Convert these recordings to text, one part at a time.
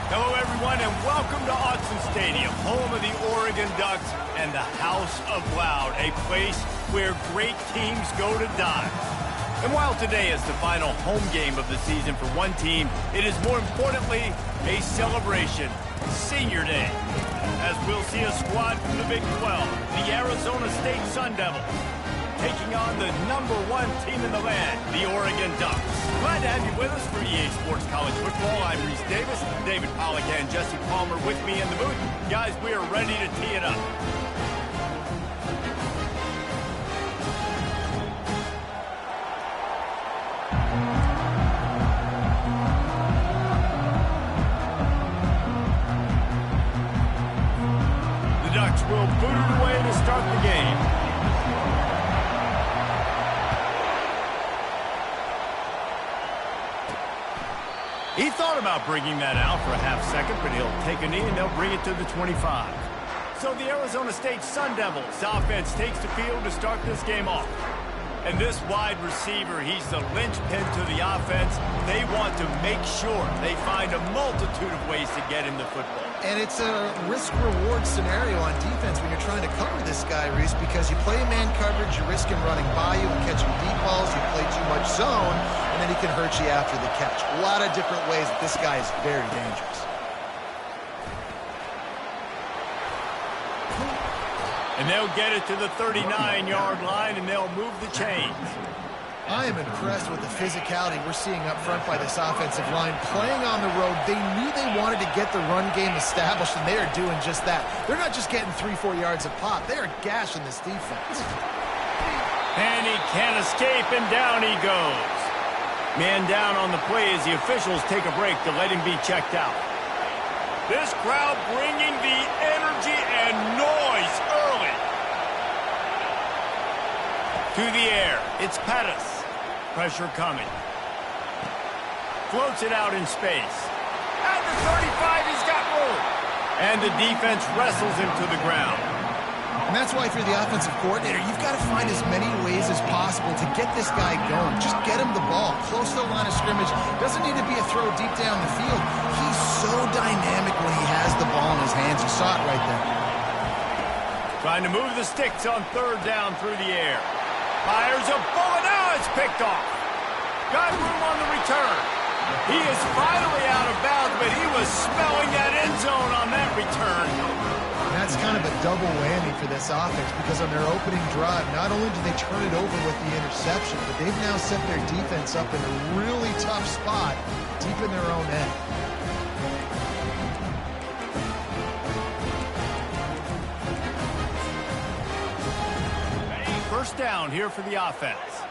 Hello, everyone, and welcome to Autzen Stadium, home of the Oregon Ducks and the House of Loud, a place where great teams go to die. And while today is the final home game of the season for one team, it is more importantly a celebration, Senior Day, as we'll see a squad from the Big 12, the Arizona State Sun Devils, taking on the #1 team in the land, the Oregon Ducks. Glad to have you with us for EA Sports College Football. I'm Reese Davis, David Pollack and Jesse Palmer with me in the booth. Guys, we are ready to tee it up. The Ducks will boot it away to start the game. He thought about bringing that out for a half second, but he'll take a knee and they'll bring it to the 25. So the Arizona State Sun Devils offense takes the field to start this game off. And this wide receiver, he's the linchpin to the offense. They want to make sure they find a multitude of ways to get him the football. And it's a risk-reward scenario on defense when you're trying to cover this guy, Reese, because you play man coverage, you risk him running by you and catching deep balls, you play too much zone, and then he can hurt you after the catch. A lot of different ways that this guy is very dangerous. And they'll get it to the 39-yard line, and they'll move the chains. I am impressed with the physicality we're seeing up front by this offensive line. Playing on the road, they knew they wanted to get the run game established, and they are doing just that. They're not just getting 3-4 yards of pop. They are gashing this defense. And he can't escape, and down he goes. Man down on the play as the officials take a break to let him be checked out. This crowd bringing the energy and noise early. To the air, it's Pettis. Pressure coming. Floats it out in space. At the 35, he's got room. And the defense wrestles him to the ground. And that's why if you're the offensive coordinator, you've got to find as many ways as possible to get this guy going. Just get him the ball close to the line of scrimmage. Doesn't need to be a throw deep down the field. He's so dynamic when he has the ball in his hands. You saw it right there. Trying to move the sticks on third down through the air. Fires a bullet. Now it's picked off. Got room on the return. He is finally out of bounds, but he was smelling that end zone on that return. That's kind of a double whammy for this offense because on their opening drive, not only did they turn it over with the interception, but they've now set their defense up in a really tough spot deep in their own end. First down here for the offense.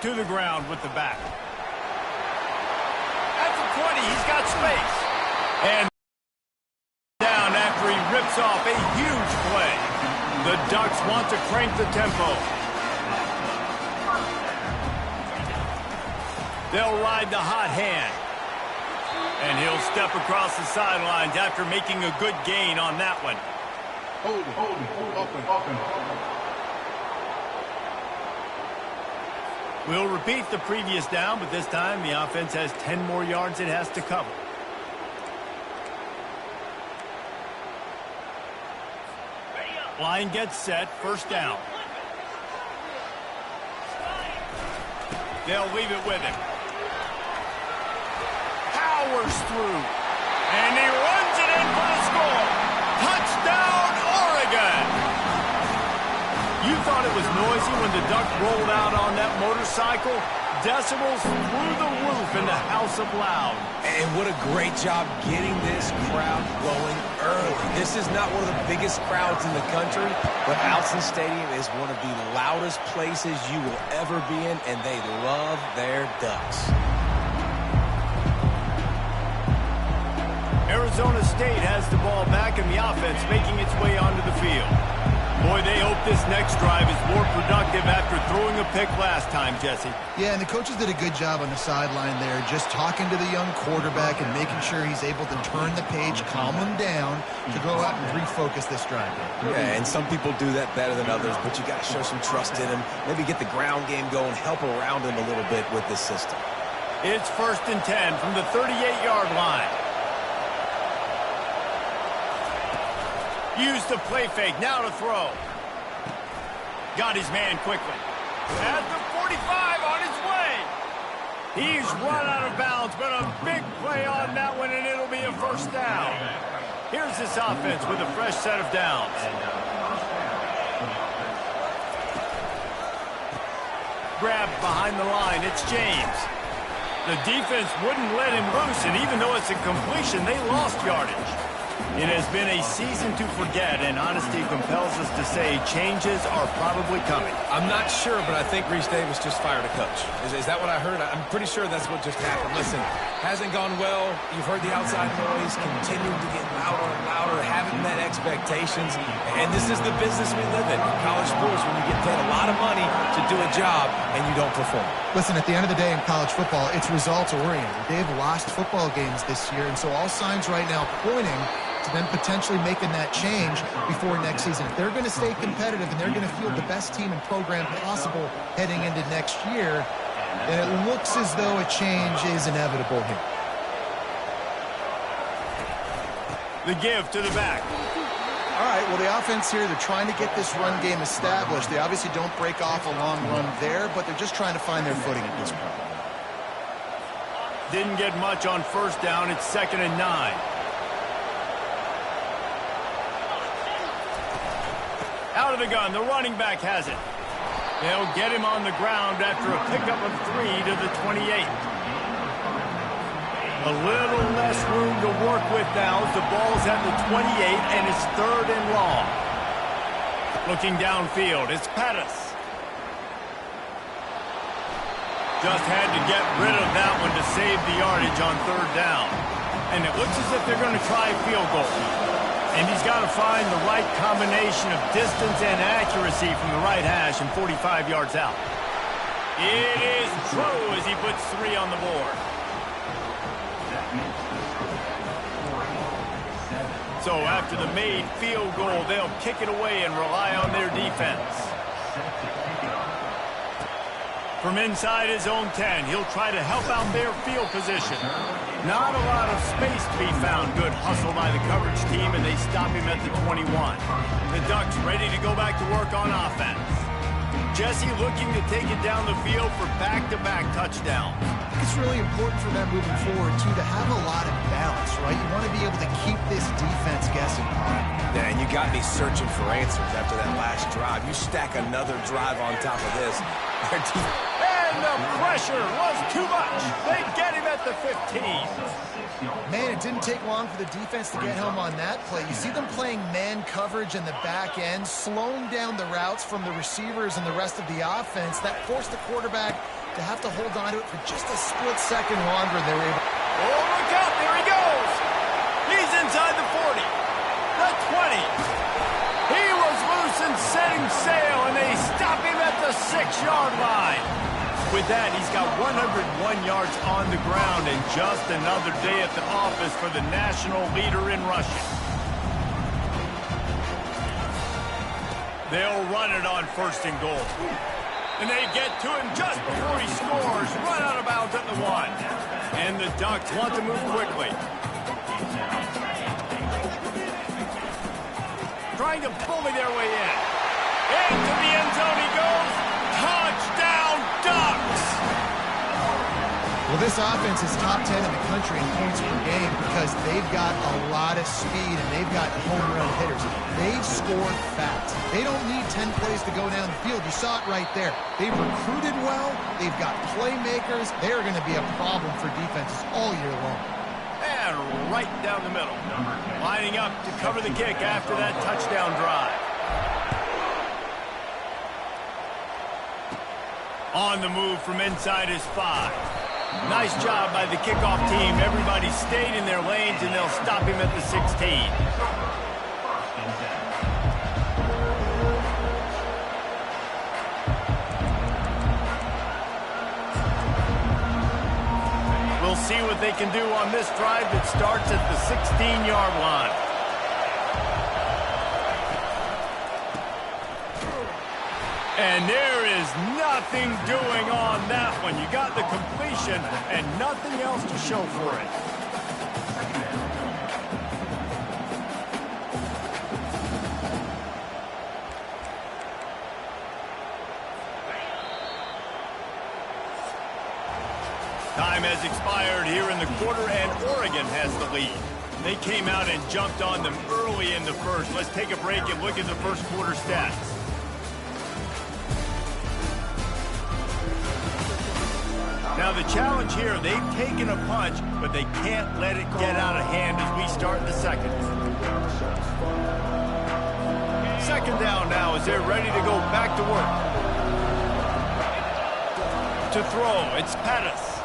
To the ground with the back. At the 20, he's got space. And down after he rips off a huge play. The Ducks want to crank the tempo. They'll ride the hot hand. And he'll step across the sidelines after making a good gain on that one. Hold it, open. We'll repeat the previous down, but this time the offense has 10 more yards it has to cover. Line gets set, first down. They'll leave it with him. Powers through. And he runs it in for the score. Touchdown, Oregon! You thought it was noisy when the Duck rolled out on that motorcycle? Decibels through the roof in the House of Loud. And what a great job getting this crowd going early. This is not one of the biggest crowds in the country, but Autzen Stadium is one of the loudest places you will ever be in, and they love their Ducks. Arizona State has the ball back and the offense making its way onto the field. Boy, they hope this next drive is more productive after throwing a pick last time, Jesse. Yeah, and the coaches did a good job on the sideline there, just talking to the young quarterback and making sure he's able to turn the page, calm him down to go out and refocus this drive. Yeah, and some people do that better than others, but you got to show some trust in him. Maybe get the ground game going, help around him a little bit with this system. It's 1st and 10 from the 38-yard line. Use the play fake, now to throw. Got his man quickly. At the 45, on his way. He's run out of bounds, but a big play on that one, and it'll be a first down. Here's this offense with a fresh set of downs. Grab behind the line, it's James. The defense wouldn't let him loose, and even though it's a completion, they lost yardage. It has been a season to forget, and honesty compels us to say changes are probably coming. I'm not sure, but I think Reese Davis just fired a coach. Is that what I heard? I'm pretty sure that's what just happened. Listen, hasn't gone well. You've heard the outside noise, continuing to get louder and louder, haven't met expectations. And this is the business we live in college sports, when you get paid a lot of money to do a job and you don't perform. Listen, at the end of the day in college football, it's results-oriented. They've lost football games this year, and so all signs right now pointing to them potentially making that change before next season. If they're going to stay competitive and they're going to field the best team and program possible heading into next year, then it looks as though a change is inevitable here. The give to the back. All right, well, the offense here, they're trying to get this run game established. They obviously don't break off a long run there, but they're just trying to find their footing at this point. Didn't get much on first down. It's 2nd and 9. Out of the gun, the running back has it. They'll get him on the ground after a pickup of 3 to the 28. A little less room to work with now as the ball's at the 28 and it's 3rd and long. Looking downfield, it's Pettis. Just had to get rid of that one to save the yardage on 3rd down. And it looks as if they're going to try a field goal. And he's got to find the right combination of distance and accuracy from the right hash and 45 yards out. It is true as he puts 3 on the board. So after the made field goal, they'll kick it away and rely on their defense. From inside his own 10, he'll try to help out their field position. Not a lot of space to be found. Good hustle by the coverage team, and they stop him at the 21. The Ducks ready to go back to work on offense. Jesse looking to take it down the field for back-to-back touchdowns. It's really important for them moving forward, too, to have a lot of balance, right? You want to be able to keep this defense guessing. Yeah, and you got me searching for answers after that last drive. You stack another drive on top of this. And the pressure was too much. They get him at the 15. Man, it didn't take long for the defense to get home on that play. You see them playing man coverage in the back end, slowing down the routes from the receivers and the rest of the offense. That forced the quarterback to have to hold on to it for just a split second longer. They were able. Oh, look out. There he goes. He's inside the 40. The 20. He was loose and setting sail, and they stop him at the 6-yard line. With that, he's got 101 yards on the ground and just another day at the office for the national leader in rushing. They'll run it on 1st and goal. And they get to him just before he scores. Run out of bounds at the 1. And the Ducks want to move quickly. Trying to bully their way in. Into the end zone he goes. Touchdown, Ducks! Well, this offense is top 10 in the country in points per game because they've got a lot of speed and they've got home run hitters. They've scored fast. They don't need 10 plays to go down the field. You saw it right there. They've recruited well. They've got playmakers. They're going to be a problem for defenses all year long. And right down the middle. Lining up to cover the kick after that touchdown drive. On the move from inside his 5. Nice job by the kickoff team. Everybody stayed in their lanes, and they'll stop him at the 16. see what they can do on this drive that starts at the 16-yard line. And there is nothing doing on that one. You got the completion and nothing else to show for it. Time has expired here in the quarter, and Oregon has the lead. They came out and jumped on them early in the first. Let's take a break and look at the first quarter stats. Now the challenge here, they've taken a punch, but they can't let it get out of hand as we start the second. Second down now as they're ready to go back to work. To throw, it's Pettis.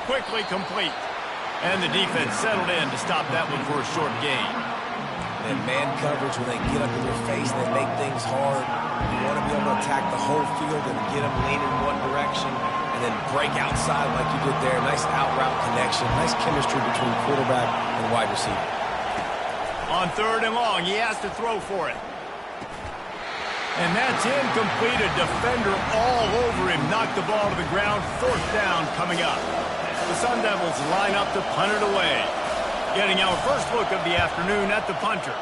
Quickly complete. And the defense settled in to stop that one for a short gain. And man coverage, when they get up in your face and they make things hard, you want to be able to attack the whole field and get them leaning one direction and then break outside like you did there. Nice out route connection. Nice chemistry between quarterback and wide receiver. On third and long, he has to throw for it. And that's incomplete. A defender all over him. Knocked the ball to the ground. Fourth down coming up. The Sun Devils line up to punt it away. Getting our first look of the afternoon at the punter.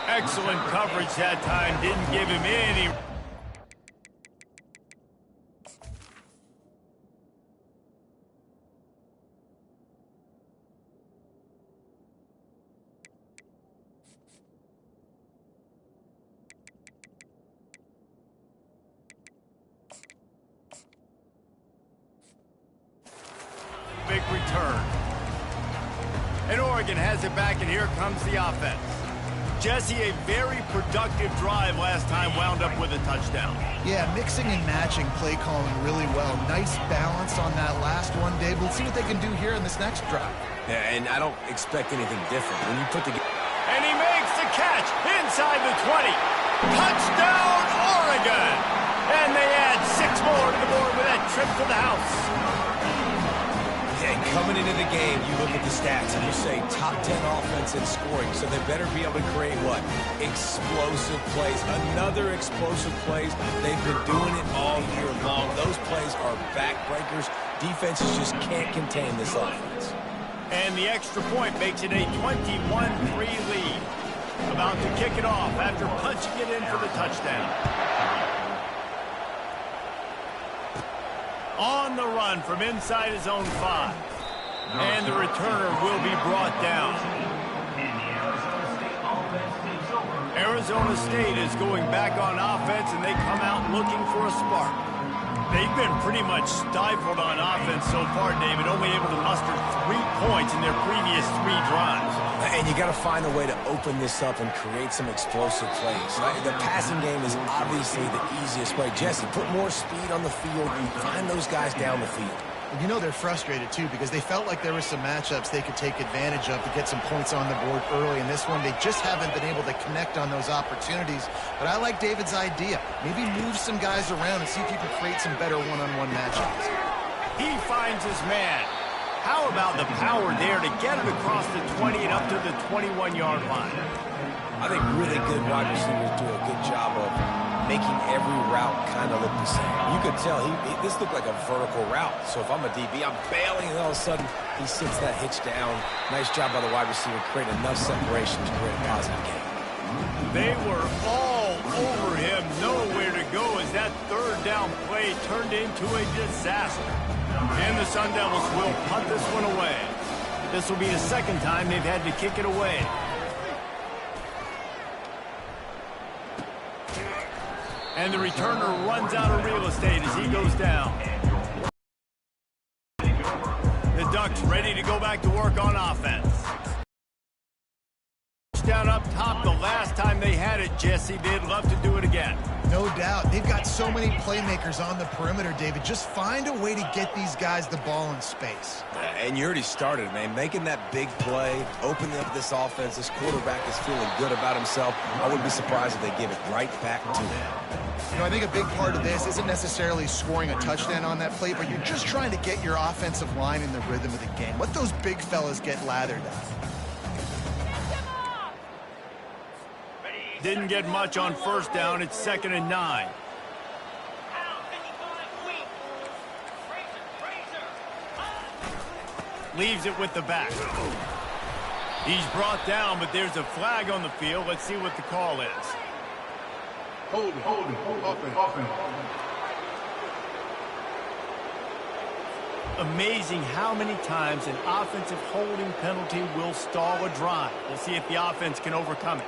Excellent coverage that time. Didn't give him any... Big return. And Oregon has it back, and here comes the offense. Jesse, a very productive drive last time, wound up with a touchdown. Yeah, mixing and matching play calling really well. Nice balance on that last one, Dave. We'll see what they can do here in this next drive. Yeah, and I don't expect anything different. When you put together... And he makes the catch inside the 20. Touchdown, Oregon! And they add 6 more to the board with that trip to the house. And coming into the game, you look at the stats and you say top 10 offense in scoring, so they better be able to create what? Explosive plays. Another explosive plays. They've been doing it all year long. Those plays are backbreakers. Defenses just can't contain this offense. And the extra point makes it a 21-3 lead. About to kick it off after punching it in for the touchdown. On the run from inside his own 5. And the returner will be brought down. Arizona State is going back on offense, and they come out looking for a spark. They've been pretty much stifled on offense so far, David, only able to muster 3 points in their previous 3 drives. And you got to find a way to open this up and create some explosive plays. The passing game is obviously the easiest way. Jesse, put more speed on the field and find those guys down the field. You know they're frustrated, too, because they felt like there were some matchups they could take advantage of to get some points on the board early. In this one, they just haven't been able to connect on those opportunities. But I like David's idea. Maybe move some guys around and see if you can create some better one-on-one matchups. He finds his man. How about the power there to get it across the 20 and up to the 21-yard line? I think really good wide receivers do a good job of making every route kind of look the same. You could tell this looked like a vertical route. So if I'm a DB, I'm bailing, and all of a sudden he sits that hitch down. Nice job by the wide receiver, creating enough separation to create a positive game. They were all over him, nowhere to go as that third down play turned into a disaster. And the Sun Devils will punt this one away. This will be the second time they've had to kick it away. And the returner runs out of real estate as he goes down. The Ducks ready to go back to work on offense. Down up top the last time they had it Jesse, they'd love to do it again. No doubt. They've got so many playmakers on the perimeter, David. Just find a way to get these guys the ball in space. And you already started, man. Making that big play, opening up this offense. This quarterback is feeling good about himself. I wouldn't be surprised if they give it right back to him. You know, I think a big part of this isn't necessarily scoring a touchdown on that play, but you're just trying to get your offensive line in the rhythm of the game. Let those big fellas get lathered up. Didn't get much on first down. It's 2nd and 9. Leaves it with the back. He's brought down, but there's a flag on the field. Let's see what the call is. Hold it. Offense. Amazing how many times an offensive holding penalty will stall a drive. We'll see if the offense can overcome it.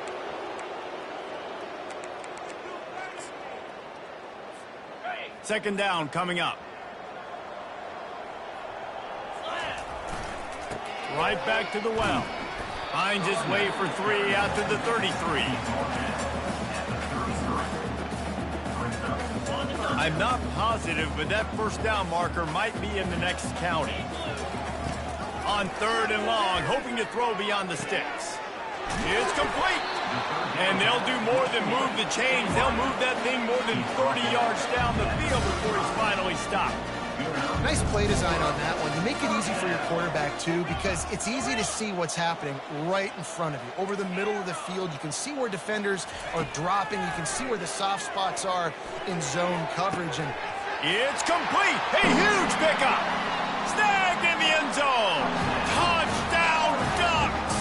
Second down coming up. Right back to the well. Finds his way for 3 out to the 33. I'm not positive, but that first down marker might be in the next county. On 3rd and long, hoping to throw beyond the sticks. It's complete. And they'll do more than move the chains. They'll move that thing more than 30 yards down the field before he's finally stopped. Nice play design on that one. You make it easy for your quarterback, too, because it's easy to see what's happening right in front of you. Over the middle of the field, you can see where defenders are dropping. You can see where the soft spots are in zone coverage. And it's complete. A huge pickup. Snagged in the end zone. Touchdown, Ducks.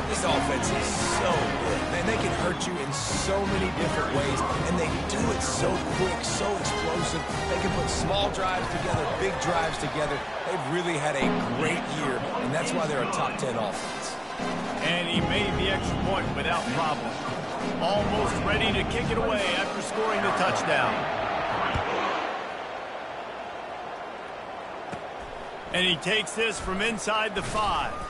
This offense is so good. Man, they can hurt you in so many different ways, and they do it so quick, so explosive. They can put small drives together, big drives together. They've really had a great year, and that's why they're a top 10 offense. And he made the extra point without problem. Almost ready to kick it away after scoring the touchdown. And he takes this from inside the 5.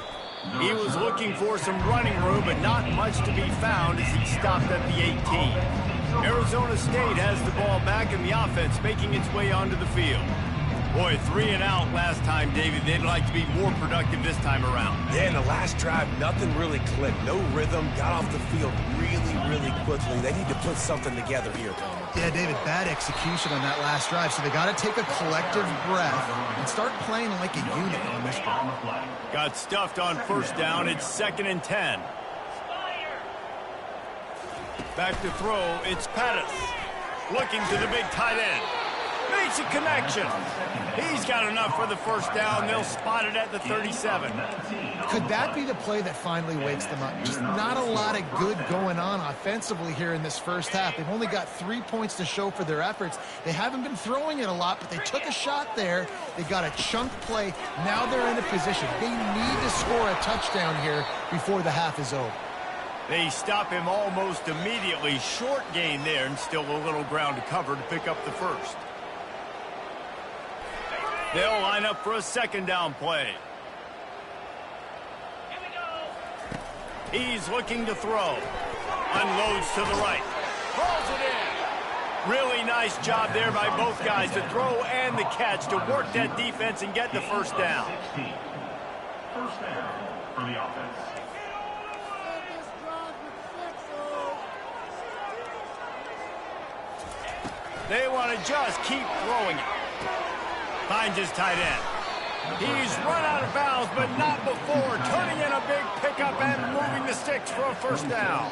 He was looking for some running room, but not much to be found as he stopped at the 18. Arizona State has the ball back in the offense, making its way onto the field. Boy, 3 and out last time, David. They'd like to be more productive this time around. Yeah, in the last drive, nothing really clicked. No rhythm, got off the field really quickly. They need to put something together here, Tom. yeah, David, bad execution on that last drive, so they got to take a collective breath and start playing like a unit on this one. Got stuffed on first down. It's 2nd and 10. Back to throw. It's Pettis. Looking to the big tight end. Makes a connection. He's got enough for the first down. They'll spot it at the 37. Could that be the play that finally wakes them up? Just not a lot of good going on offensively here in this first half. They've only got 3 points to show for their efforts. They haven't been throwing it a lot, but they took a shot there. They got a chunk play. Now they're in a position. They need to score a touchdown here before the half is over. They stop him almost immediately. Short gain there, and still a little ground to cover to pick up the first. They'll line up for a second down play. He's looking to throw. Unloads to the right. Pulls it in. Really nice job there by both guys to throw and the catch to work that defense and get the first down. First down for the offense. They want to just keep throwing it. Finds his tight end. He's run out of bounds, but not before turning in a big pickup and moving the sticks for a first down.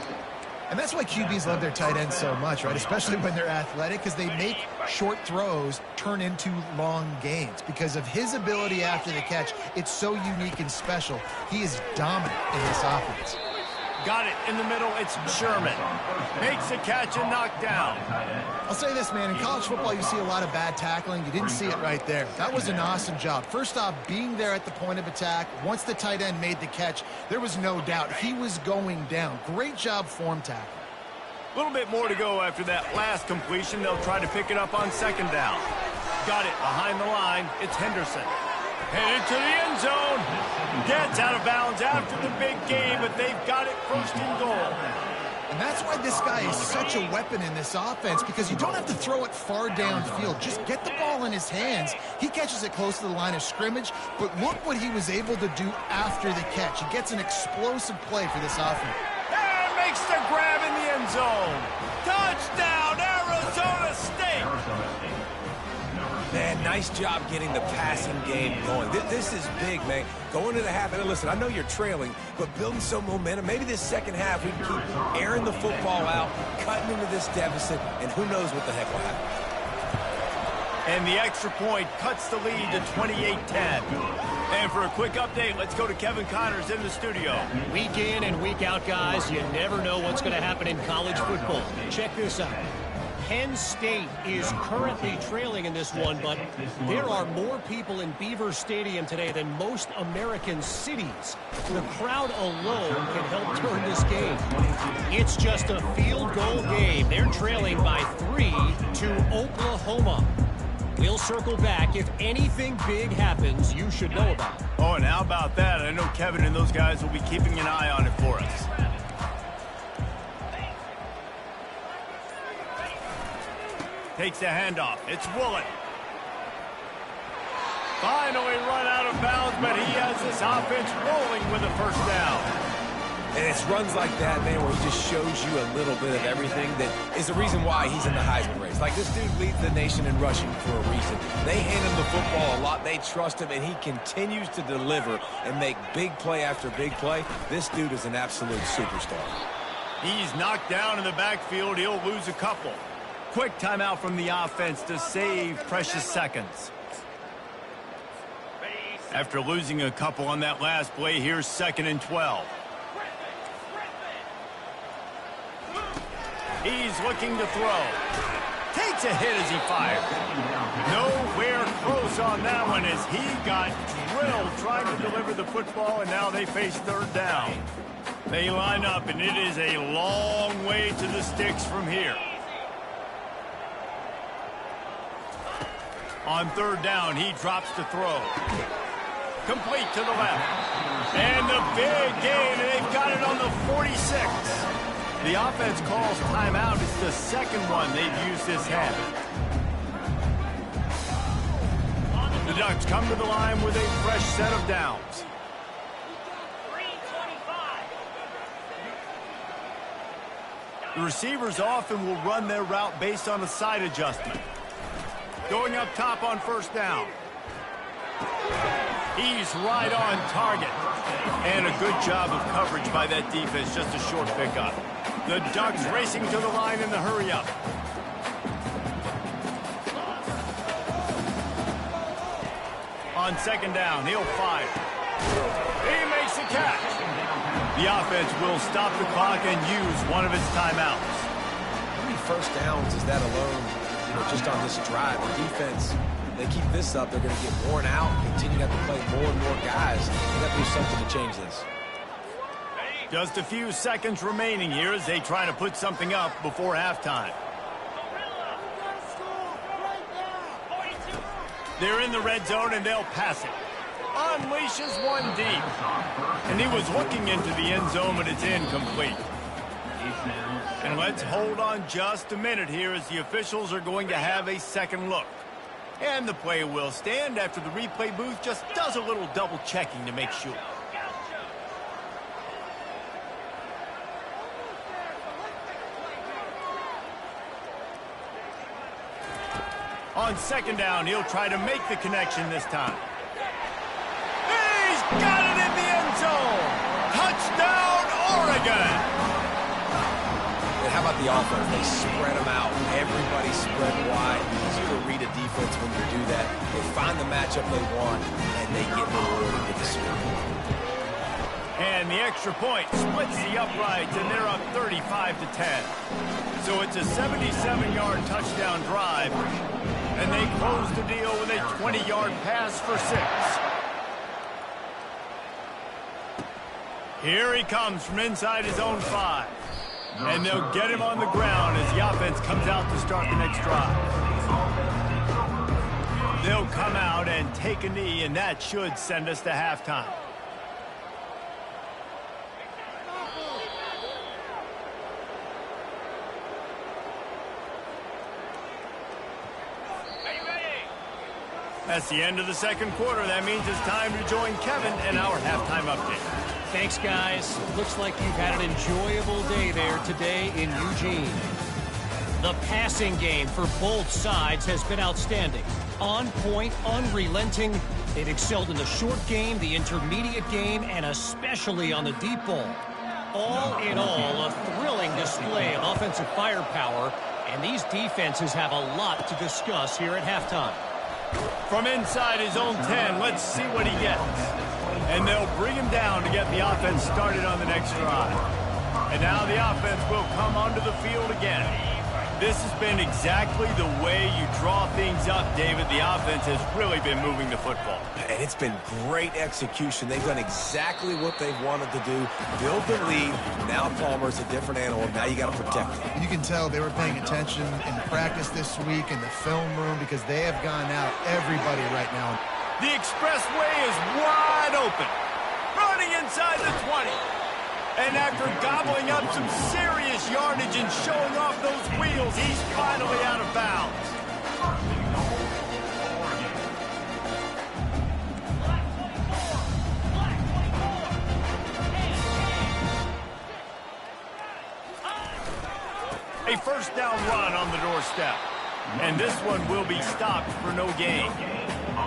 And that's why QBs love their tight ends so much, right? Especially when they're athletic, because they make short throws turn into long gains. Because of his ability after the catch, it's so unique and special. He is dominant in this offense. Got it in the middle. It's Sherman. Makes the catch and knocked down. I'll say this, man. In college football, you see a lot of bad tackling. You didn't see it right there. That was an awesome job. First off, being there at the point of attack. Once the tight end made the catch, there was no doubt he was going down. Great job form tackle. A little bit more to go after that last completion. They'll try to pick it up on second down. Got it behind the line. It's Henderson. Headed to the end zone. Gets out of bounds after the big game, but they've got it first and goal. And that's why this guy is such a weapon in this offense, because you don't have to throw it far downfield. Just get the ball in his hands. He catches it close to the line of scrimmage, but look what he was able to do after the catch. He gets an explosive play for this offense. And makes the grab in the end zone. Touchdown, Arizona State! Man, nice job getting the passing game going. This is big, man. Going to the half, and listen, I know you're trailing, but building some momentum. Maybe this second half we can keep airing the football out, cutting into this deficit, and who knows what the heck will happen. And the extra point cuts the lead to 28-10. And for a quick update, let's go to Kevin Connors in the studio. Week in and week out, guys, you never know what's going to happen in college football. Check this out. Penn State is currently trailing in this one, but there are more people in Beaver Stadium today than most American cities. The crowd alone can help turn this game. It's just a field goal game. They're trailing by 3 to Oklahoma. We'll circle back. If anything big happens, you should know about it. Oh, and how about that? I know Kevin and those guys will be keeping an eye on it for us. Takes the handoff. It's Woolen. Finally run out of bounds, but he has this offense rolling with a first down. And it's runs like that, man, where he just shows you a little bit of everything that is the reason why he's in the Heisman race. Like, this dude leads the nation in rushing for a reason. They hand him the football a lot. They trust him, and he continues to deliver and make big play after big play. This dude is an absolute superstar. He's knocked down in the backfield. He'll lose a couple. Quick timeout from the offense to save precious seconds. After losing a couple on that last play, here's 2nd and 12. He's looking to throw. Takes a hit as he fires. Nowhere close on that one as he got drilled trying to deliver the football, and now they face 3rd down. They line up, and it is a long way to the sticks from here. On 3rd down, he drops to throw. Complete to the left. And the big gain, and they've got it on the 46. The offense calls timeout. It's the second one they've used this half. The Ducks come to the line with a fresh set of downs. The receivers often will run their route based on a side adjustment. Going up top on 1st down. He's right on target. And a good job of coverage by that defense. Just a short pickup. The Ducks racing to the line in the hurry-up. On 2nd down, he'll fire. He makes the catch. The offense will stop the clock and use one of its timeouts. How many first downs is that alone? Just on this drive, the defense, they keep this up, they're going to get worn out, continue to have to play more and more guys. They got to do something to change this. Just a few seconds remaining here as they try to put something up before halftime. They're in the red zone and they'll pass it. Unleashes one deep. And he was looking into the end zone, but it's incomplete. And let's hold on just a minute here as the officials are going to have a second look. And the play will stand after the replay booth just does a little double checking to make sure. On 2nd down, he'll try to make the connection this time. He's got it in the end zone! Touchdown, Oregon! How about the offense? They spread them out. Everybody spread wide. Easier to read a defense when you do that. They find the matchup they want, and they get rewarded with the score. And the extra point splits the uprights, and they're up 35-10. So it's a 77-yard touchdown drive, and they close the deal with a 20-yard pass for 6. Here he comes from inside his own 5. And they'll get him on the ground as the offense comes out to start the next drive. They'll come out and take a knee, and that should send us to That's the end of the second quarter. That means it's time to join Kevin and our halftime update. Thanks, guys. Looks like you've had an enjoyable day there today in Eugene. The passing game for both sides has been outstanding. On point, unrelenting. They've excelled in the short game, the intermediate game, and especially on the deep ball. All in all, a thrilling display of offensive firepower, and these defenses have a lot to discuss here at halftime. From inside his own 10, let's see what he gets. And they'll bring him down to get the offense started on the next drive. And now the offense will come onto the field again. This has been exactly the way you draw things up, David. The offense has really been moving the football. And it's been great execution. They've done exactly what they've wanted to do. Build the lead. Now Palmer's a different animal. Now you got to protect him. You can tell they were paying attention in practice this week in the film room because they have gone out everybody right now. The expressway is wide open. Running inside the 20. And after gobbling up some serious yardage and showing off those wheels, he's finally out of bounds. A first down run on the doorstep. And this one will be stopped for no gain.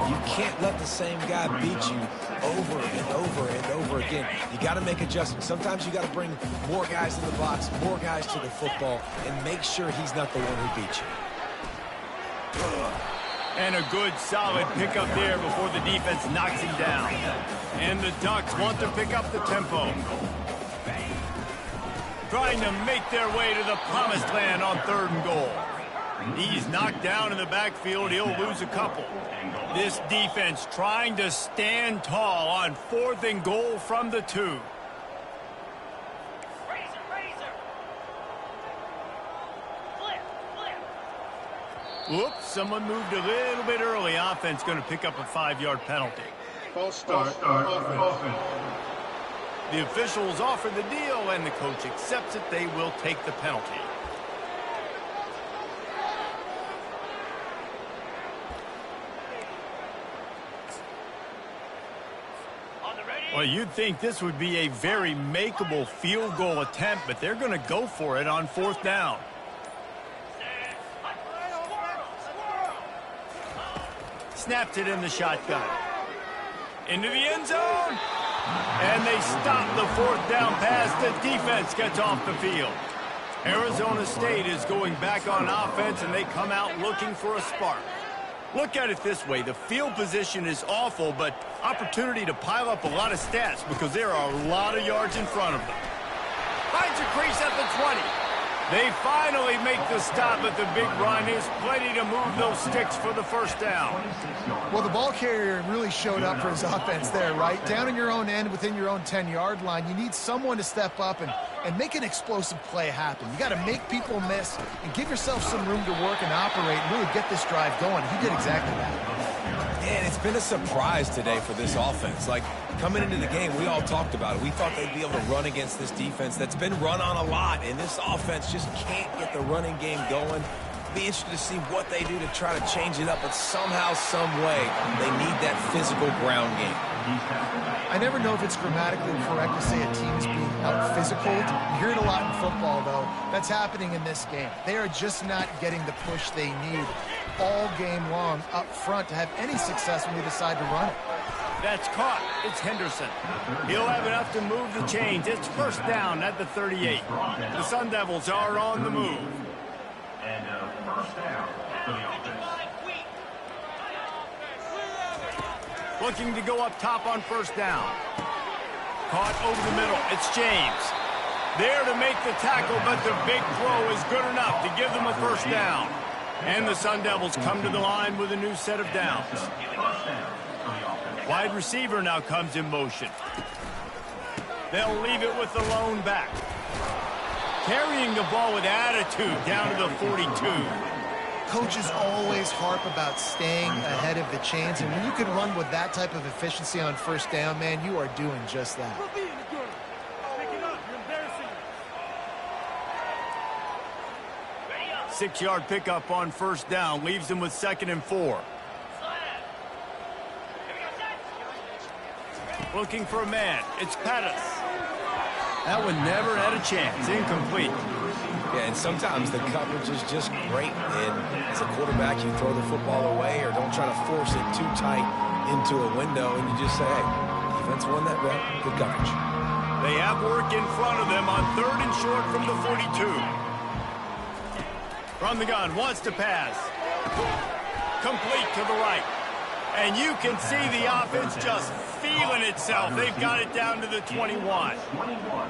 You can't let the same guy beat you over and over and over again. You got to make adjustments. Sometimes you got to bring more guys in the box, more guys to the football, and make sure he's not the one who beat you. And a good, solid pickup there before the defense knocks him down. And the Ducks want to pick up the tempo. Trying to make their way to the promised land on 3rd and goal. He's knocked down in the backfield. He'll lose a couple. This defense trying to stand tall on 4th and goal from the 2. Whoops, someone moved a little bit early. Offense going to pick up a 5-yard penalty. False start. Offense. The officials offer the deal, and the coach accepts it. They will take the penalty. Well, you'd think this would be a very makeable field goal attempt, but they're going to go for it on 4th down. Snapped it in the shotgun. Into the end zone. And they stop the 4th down pass. The defense gets off the field. Arizona State is going back on offense, and they come out looking for a spark. Look at it this way. The field position is awful, but opportunity to pile up a lot of stats because there are a lot of yards in front of them. Finds a crease at the 20. They finally make the stop at the big run. There's plenty to move those sticks for the first down. Well, the ball carrier really showed up for his offense there, right? Down in your own end, within your own 10-yard line, you need someone to step up and make an explosive play happen. You got to make people miss and give yourself some room to work and operate and really get this drive going. He did exactly that. And it's been a surprise today for this offense. Like, coming into the game, we all talked about it. We thought they'd be able to run against this defense that's been run on a lot, and this offense just can't get the running game going. Be interested to see what they do to try to change it up, but somehow, some way, they need that physical ground game. I never know if it's grammatically correct to say a team is being out-physical. You hear it a lot in football, though. That's happening in this game. They are just not getting the push they need all game long up front to have any success when they decide to run it. That's caught. It's Henderson. He'll have enough to move the chains. It's first down at the 38. The Sun Devils are on the move. And first down for the offense. Looking to go up top on first down. Caught over the middle. It's James. There to make the tackle, but the big throw is good enough to give them a first down. And the Sun Devils come to the line with a new set of downs. Wide receiver now comes in motion. They'll leave it with the lone back. Carrying the ball with attitude down to the 42. Coaches always harp about staying ahead of the chains, and when you can run with that type of efficiency on first down, man, you are doing just that. 6-yard pickup on first down leaves them with 2nd and 4. looking for a man. It's Pettis. That one never had a chance. Incomplete. Yeah, and sometimes the coverage is just great. And as a quarterback, you throw the football away or don't try to force it too tight into a window, and you just say, hey, defense won that route. Good coverage. They have work in front of them on 3rd and short from the 42. From the gun, wants to pass. Complete to the right. And you can see the offense just feeling itself. They've got it down to the 21.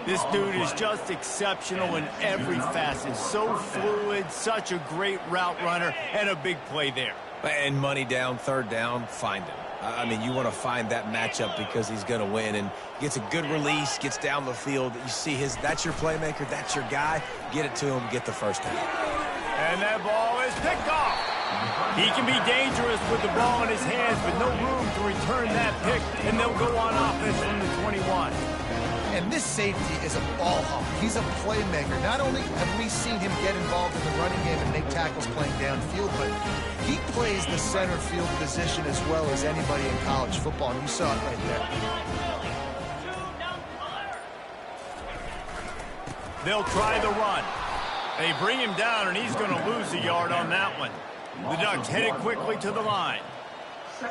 This dude is just exceptional in every facet. So fluid, such a great route runner, and a big play there. And money down, 3rd down, find him. I mean, you want to find that matchup because he's going to win, and gets a good release, gets down the field. You see that's your playmaker, that's your guy. Get it to him, get the first down. And that ball is picked off. He can be dangerous with the ball in his hands, but no room to return that pick, and they'll go on offense from the 21. And this safety is a ball hawk. He's a playmaker. Not only have we seen him get involved in the running game and make tackles playing downfield, but he plays the center field position as well as anybody in college football, and you saw it right there. They'll try the run. They bring him down, and he's going to lose a yard on that one. The Ducks headed quickly to the line.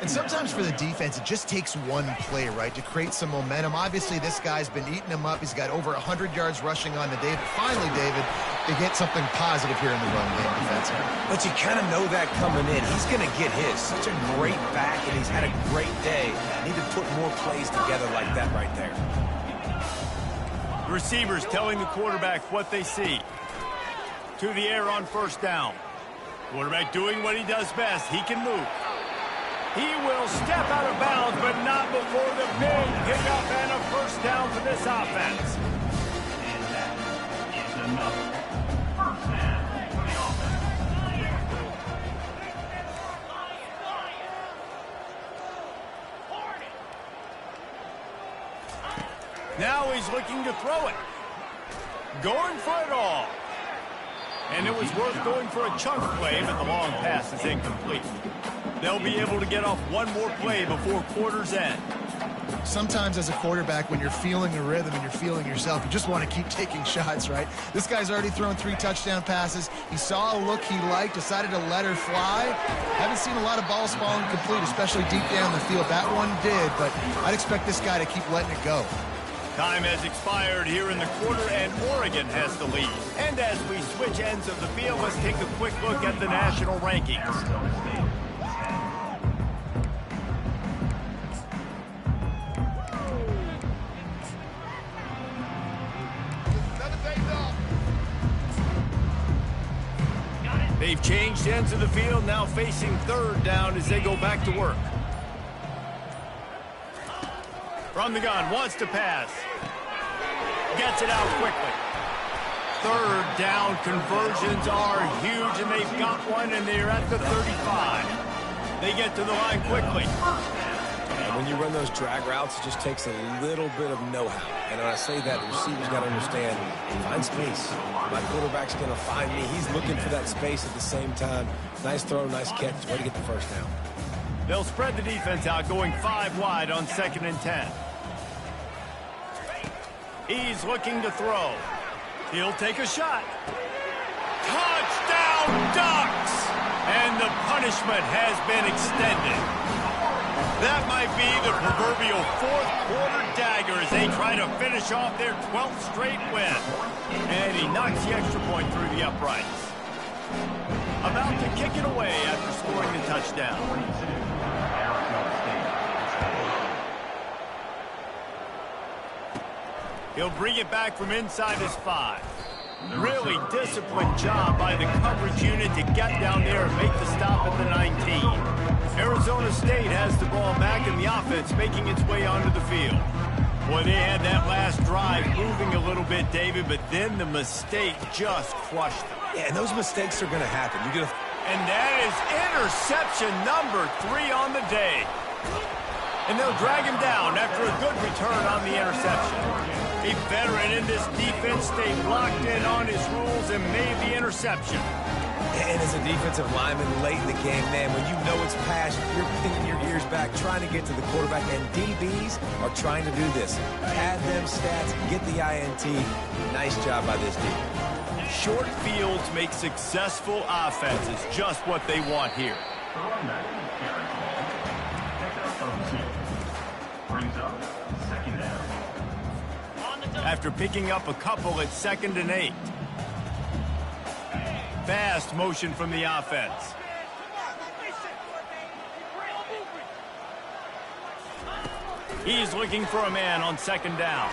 And sometimes for the defense, it just takes one play, right, to create some momentum. Obviously, this guy's been eating him up. He's got over 100 yards rushing on to David. Finally, David, they get something positive here in the run game defensively. But you kind of know that coming in. He's going to get his. Such a great back, and he's had a great day. Need to put more plays together like that right there. The receivers telling the quarterback what they see. To the air on 1st down. Quarterback doing what he does best. He can move. He will step out of bounds, but not before the big pickup and a 1st down for this offense. And that is another 1st down for the offense. Now he's looking to throw it. Going for it all. And it was worth going for a chunk play, but the long pass is incomplete. They'll be able to get off one more play before quarter's end. Sometimes as a quarterback, when you're feeling the rhythm and you're feeling yourself, you just want to keep taking shots, right? This guy's already thrown 3 touchdown passes. He saw a look he liked, decided to let her fly. Haven't seen a lot of balls falling complete, especially deep down the field. That one did, but I'd expect this guy to keep letting it go. Time has expired here in the quarter, and Oregon has the lead. And as we switch ends of the field, let's take a quick look at the national rankings. They've changed ends of the field, now facing 3rd down as they go back to work. From the gun, wants to pass. Gets it out quickly. 3rd down conversions are huge, and they've got one, and they're at the 35. They get to the line quickly. And when you run those drag routes, it just takes a little bit of know-how. And when I say that, the receiver's got to understand, find space. My quarterback's going to find me. He's looking for that space at the same time. Nice throw, nice catch. Way to get the 1st down. They'll spread the defense out, going 5 wide on 2nd and 10. He's looking to throw. He'll take a shot. Touchdown, Ducks! And the punishment has been extended. That might be the proverbial 4th quarter dagger as they try to finish off their 12th straight win. And he knocks the extra point through the uprights. About to kick it away after scoring the touchdown. He'll bring it back from inside his 5. Really disciplined job by the coverage unit to get down there and make the stop at the 19. Arizona State has the ball back, and the offense making its way onto the field. Boy, they had that last drive moving a little bit, David, but then the mistake just crushed them. Yeah, and those mistakes are going to happen. And that is interception number 3 on the day. And they'll drag him down after a good return on the interception. A veteran in this defense stayed locked in on his rules and made the interception. And as a defensive lineman late in the game, man, when you know it's pass, you're pinning your ears back, trying to get to the quarterback, and DBs are trying to do this. Pad them stats, get the INT. Nice job by this defense. Short fields make successful offenses just what they want here. After picking up a couple at 2nd and 8. Fast motion from the offense. He's looking for a man on 2nd down.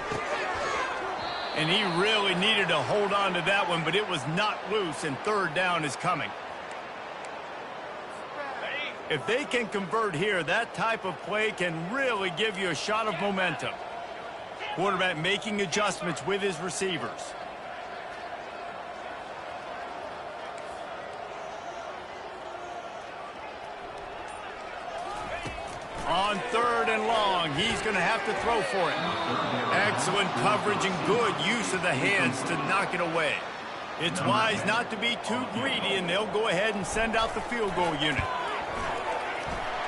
And he really needed to hold on to that one, but it was not loose, and 3rd down is coming. If they can convert here, that type of play can really give you a shot of momentum. Quarterback making adjustments with his receivers. On 3rd and long, he's going to have to throw for it. Excellent coverage and good use of the hands to knock it away. It's wise not to be too greedy, and they'll go ahead and send out the field goal unit.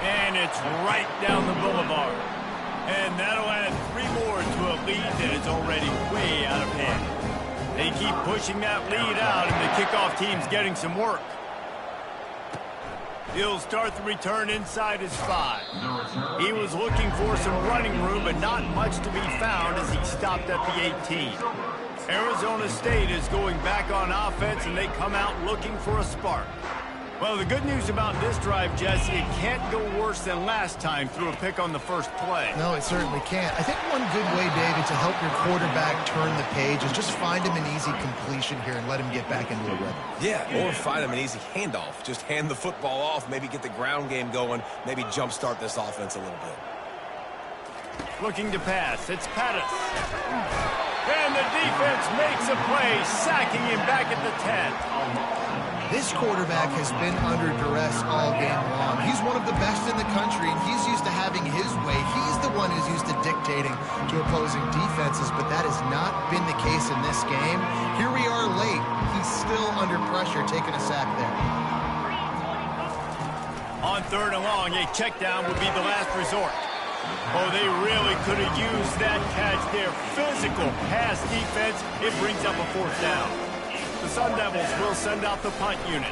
And it's right down the boulevard. And that'll add 3 more to a lead that is already way out of hand. They keep pushing that lead out, and the kickoff team's getting some work. He'll start the return inside his 5. He was looking for some running room, but not much to be found as he stopped at the 18. Arizona State is going back on offense, and they come out looking for a spark. Well, the good news about this drive, Jesse, it can't go worse than last time through a pick on the first play. No, it certainly can't. I think one good way, David, to help your quarterback turn the page is just find him an easy completion here and let him get back into a rhythm. Yeah, or find him an easy handoff. Just hand the football off, maybe get the ground game going, maybe jumpstart this offense a little bit. Looking to pass. It's Pettis. And the defense makes a play, sacking him back at the 10. This quarterback has been under duress all game long. He's one of the best in the country, and he's used to having his way. He's the one who's used to dictating to opposing defenses, but that has not been the case in this game. Here we are late. He's still under pressure, taking a sack there. On 3rd and long, a check down would be the last resort. Oh, they really could have used that catch there. Physical pass defense. It brings up a 4th down. The Sun Devils will send out the punt unit.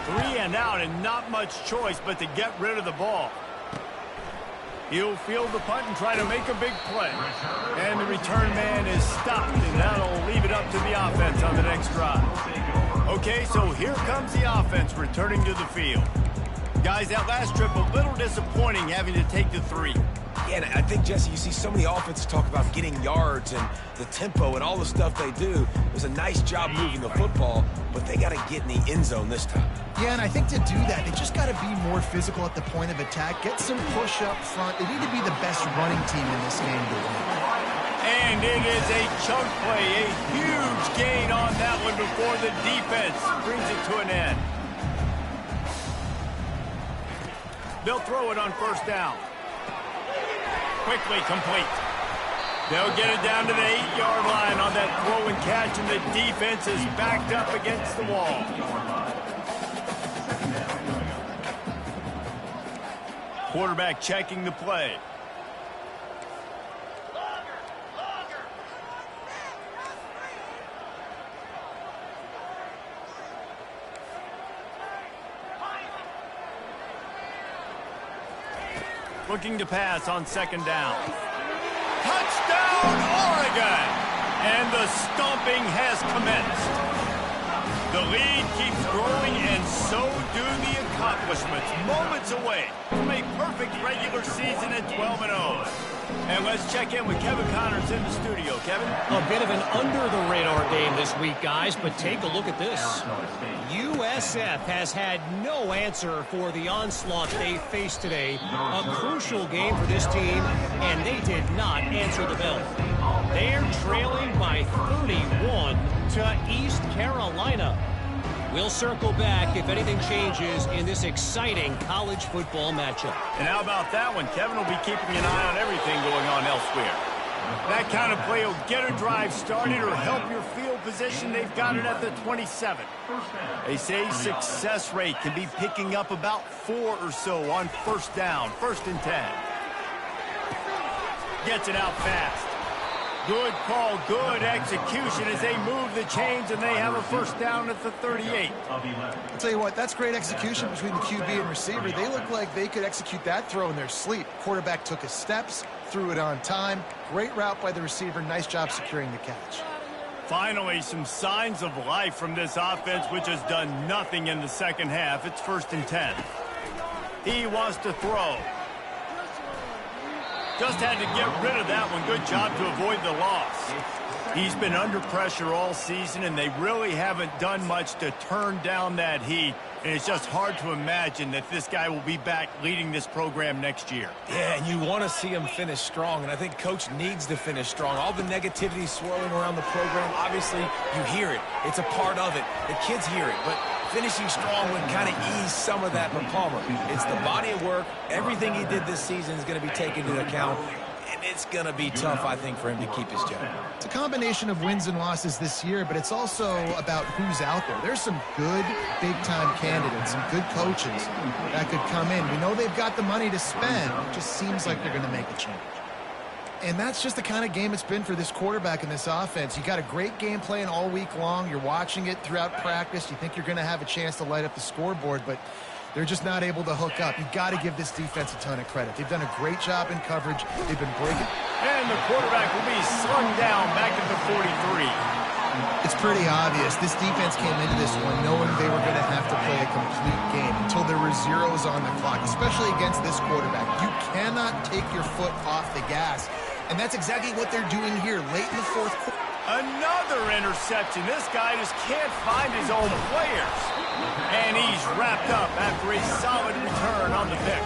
3 and out, and not much choice but to get rid of the ball. He'll field the punt and try to make a big play. And the return man is stopped, and that'll leave it up to the offense on the next drive. Okay, so here comes the offense returning to the field. Guys, that last trip a little disappointing having to take the 3. Yeah, and I think, Jesse, you see so many offenses talk about getting yards and the tempo and all the stuff they do. It was a nice job moving the football, but they got to get in the end zone this time. Yeah, and I think to do that, they just got to be more physical at the point of attack, get some push up front. They need to be the best running team in this game to win. And it is a chunk play, a huge gain on that one before the defense brings it to an end. They'll throw it on 1st down. Quickly complete. They'll get it down to the 8-yard line on that throw and catch, and the defense is backed up against the wall. Quarterback checking the play. Looking to pass on 2nd down. Touchdown, Oregon! And the stomping has commenced. The lead keeps growing, and so do the accomplishments. Moments away from a perfect regular season at 12-0. And let's check in with Kevin Connors in the studio. Kevin? A bit of an under-the-radar game this week, guys, but take a look at this. USF has had no answer for the onslaught they faced today. A crucial game for this team, and they did not answer the bell. They're trailing by 31 to East Carolina. We'll circle back if anything changes in this exciting college football matchup. And how about that one? Kevin will be keeping an eye on everything going on elsewhere. That kind of play will get a drive started or help your field position. They've got it at the 27. They say success rate can be picking up about 4 or so on first down, 1st and 10. Gets it out fast. Good call, good execution as they move the chains, and they have a first down at the 38. I'll tell you what, that's great execution between the QB and receiver. They look like they could execute that throw in their sleep. Quarterback took his steps, threw it on time. Great route by the receiver. Nice job securing the catch. Finally, some signs of life from this offense, which has done nothing in the second half. It's 1st and 10. He wants to throw. Just had to get rid of that one. Good job to avoid the loss. He's been under pressure all season, and they really haven't done much to turn down that heat. And it's just hard to imagine that this guy will be back leading this program next year. Yeah, and you want to see him finish strong, and I think Coach needs to finish strong. All the negativity swirling around the program, obviously, you hear it. It's a part of it. The kids hear it, but finishing strong would kind of ease some of that for Palmer. It's the body of work. Everything he did this season is going to be taken into account, and it's going to be tough, I think, for him to keep his job. It's a combination of wins and losses this year, but it's also about who's out there. There's some good big-time candidates, some good coaches that could come in. We know they've got the money to spend. It just seems like they're going to make a change. And that's just the kind of game it's been for this quarterback in this offense. You got a great game plan all week long. You're watching it throughout practice. You think you're going to have a chance to light up the scoreboard, but they're just not able to hook up. You got to give this defense a ton of credit. They've done a great job in coverage. They've been breaking. And the quarterback will be slung down back at the 43. It's pretty obvious. This defense came into this one knowing they were going to have to play a complete game until there were zeros on the clock, especially against this quarterback. You cannot take your foot off the gas. And that's exactly what they're doing here late in the 4th quarter. Another interception. This guy just can't find his own players. And he's wrapped up after a solid return on the pick.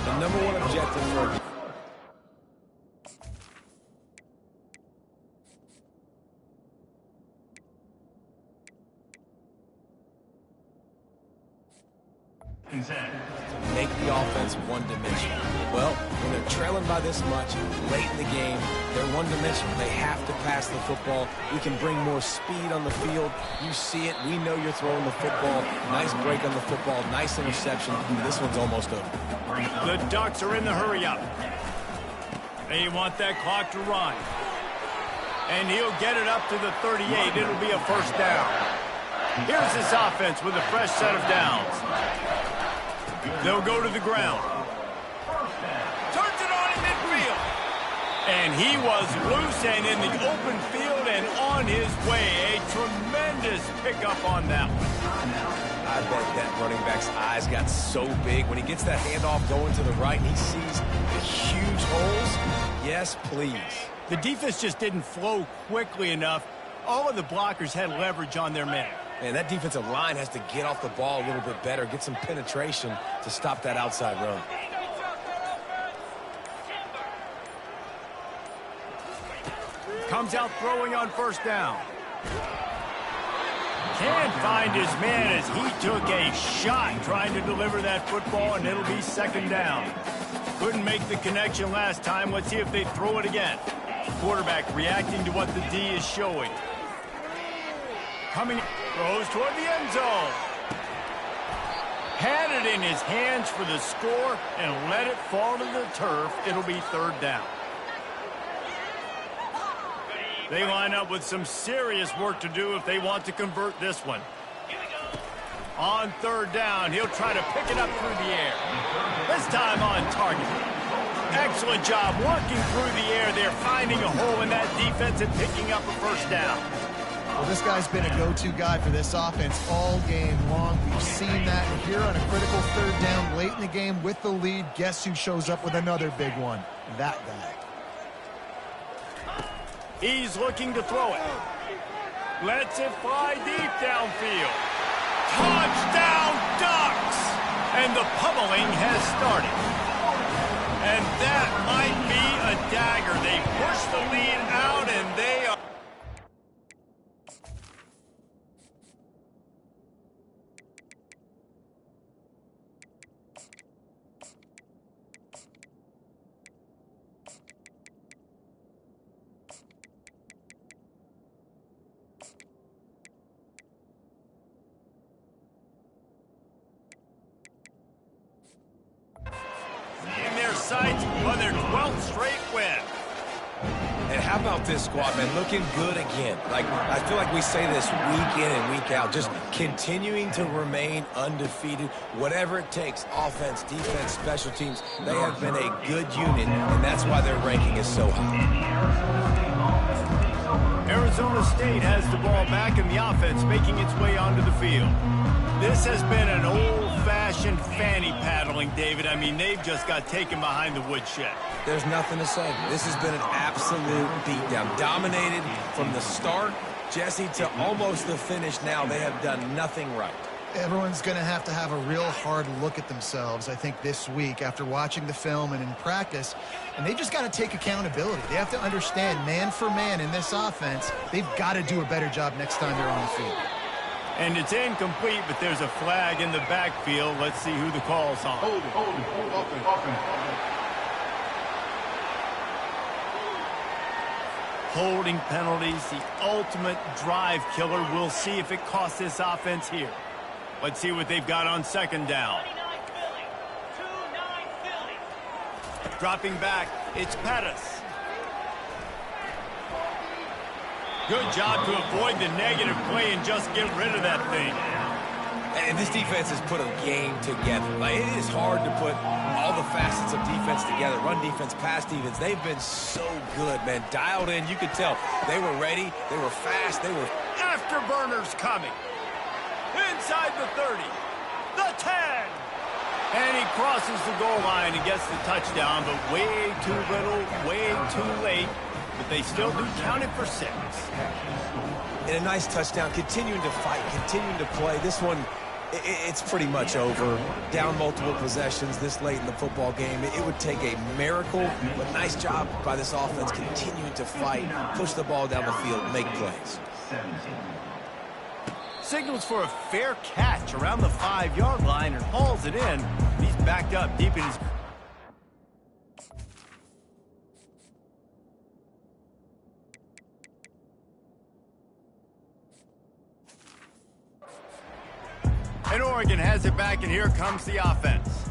The number one objective for to make the offense one-dimensional. Well, when they're trailing by this much late in the game, they're one-dimensional. They have to pass the football. We can bring more speed on the field. You see it. We know you're throwing the football. Nice break on the football. Nice interception. This one's almost over. The Ducks are in the hurry-up. They want that clock to run. And he'll get it up to the 38. It'll be a first down. Here's this offense with a fresh set of downs. They'll go to the ground. Turns it on in midfield. And he was loose and in the open field and on his way. A tremendous pickup on that one. I bet that running back's eyes got so big. When he gets that handoff going to the right and he sees the huge holes, yes, please. The defense just didn't flow quickly enough. All of the blockers had leverage on their men. Man, that defensive line has to get off the ball a little bit better, get some penetration to stop that outside run. Comes out throwing on first down. Can't find his man as he took a shot trying to deliver that football, and it'll be second down. Couldn't make the connection last time. Let's see if they throw it again. Quarterback reacting to what the D is showing. Coming, throws toward the end zone. Had it in his hands for the score and let it fall to the turf. It'll be third down. They line up with some serious work to do if they want to convert this one. On third down, he'll try to pick it up through the air. This time on target. Excellent job working through the air there, finding a hole in that defense and picking up a first down. Well, this guy's been a go-to guy for this offense all game long. We've seen that. And here on a critical third down late in the game with the lead, guess who shows up with another big one? That guy. He's looking to throw it. Lets it fly deep downfield. Touchdown, Ducks! And the pummeling has started. And that might be a dagger. They push the lead out, and they are... 12th straight win. And how about this squad, man? Looking good again. Like, I feel like we say this week in and week out, just continuing to remain undefeated. Whatever it takes, offense, defense, special teams, they have been a good unit, and that's why their ranking is so high. Arizona State has the ball back in the offense, making its way onto the field. This has been an old-fashioned fanny paddling, David. I mean, they've just got taken behind the woodshed. There's nothing to say. This has been an absolute beatdown. Dominated from the start, Jesse, to almost the finish now. They have done nothing right. Everyone's going to have a real hard look at themselves, I think, this week after watching the film and in practice. And they just got to take accountability. They have to understand, man for man in this offense, they've got to do a better job next time they're on the field. And it's incomplete, but there's a flag in the backfield. Let's see who the call's on. Hold it. Offense. Holding penalties, the ultimate drive killer. We'll see if it costs this offense here. Let's see what they've got on second down. Dropping back, it's Pettis. Good job to avoid the negative play and just get rid of that thing. And this defense has put a game together. Like, it is hard to put all the facets of defense together. Run defense, pass defense. They've been so good, man. Dialed in. You could tell they were ready. They were fast. They were... Afterburners coming. Inside the 30. The 10. And he crosses the goal line and gets the touchdown, but way too little, way too late. But they still do count it for 6. And a nice touchdown, continuing to fight, continuing to play. This one, it's pretty much over. Down multiple possessions this late in the football game. It would take a miracle, but nice job by this offense continuing to fight, push the ball down the field, make plays. Signals for a fair catch around the 5-yard line and hauls it in. He's backed up deep in his... And Oregon has it back, and here comes the offense.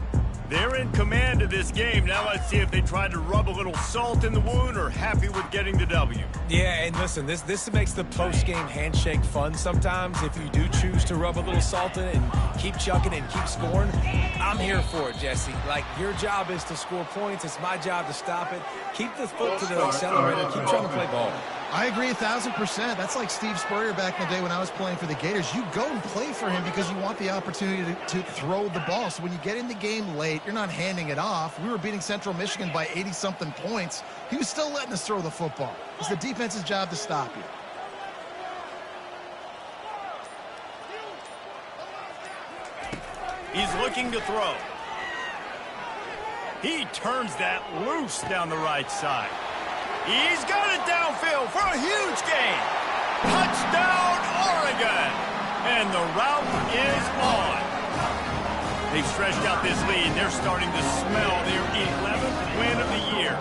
They're in command of this game. Now let's see if they try to rub a little salt in the wound or happy with getting the W. Yeah, and listen, this makes the post-game handshake fun sometimes. If you do choose to rub a little salt in it and keep chucking and keep scoring, I'm here for it, Jesse. Like, your job is to score points. It's my job to stop it. Keep the foot to the accelerator. Keep trying to play ball. I agree 1,000%. That's like Steve Spurrier back in the day when I was playing for the Gators. You go and play for him because you want the opportunity to throw the ball. So when you get in the game late, you're not handing it off. We were beating Central Michigan by 80-something points. He was still letting us throw the football. It's the defense's job to stop you. He's looking to throw. He turns that loose down the right side. He's got it downfield for a huge gain. Touchdown, Oregon. And the route is on. They've stretched out this lead. They're starting to smell their 11th win of the year.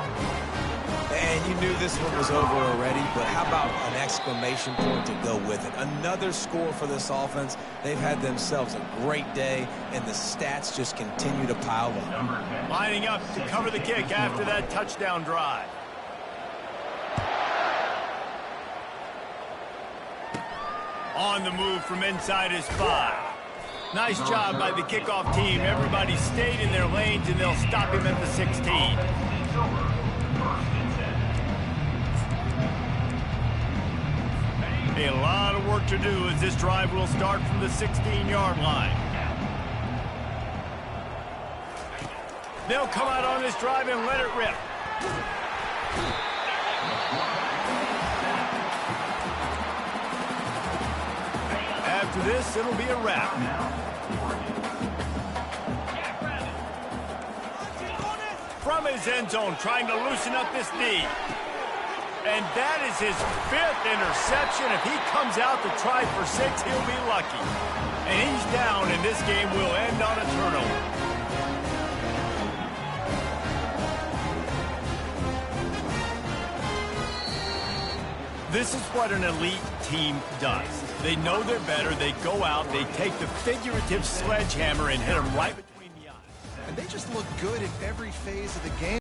And you knew this one was over already, but how about an exclamation point to go with it? Another score for this offense. They've had themselves a great day, and the stats just continue to pile up. Lining up to cover the kick after that touchdown drive. On the move from inside his 5. Nice job by the kickoff team. Everybody stayed in their lanes, and they'll stop him at the 16. A lot of work to do as this drive will start from the 16-yard line. They'll come out on this drive and let it rip. After this, it'll be a wrap. From his end zone, trying to loosen up this D. And that is his 5th interception. If he comes out to try for 6, he'll be lucky. And he's down, and this game will end on a turnover. This is what an elite team does. They know they're better. They go out. They take the figurative sledgehammer and hit them right between the eyes. And they just look good in every phase of the game.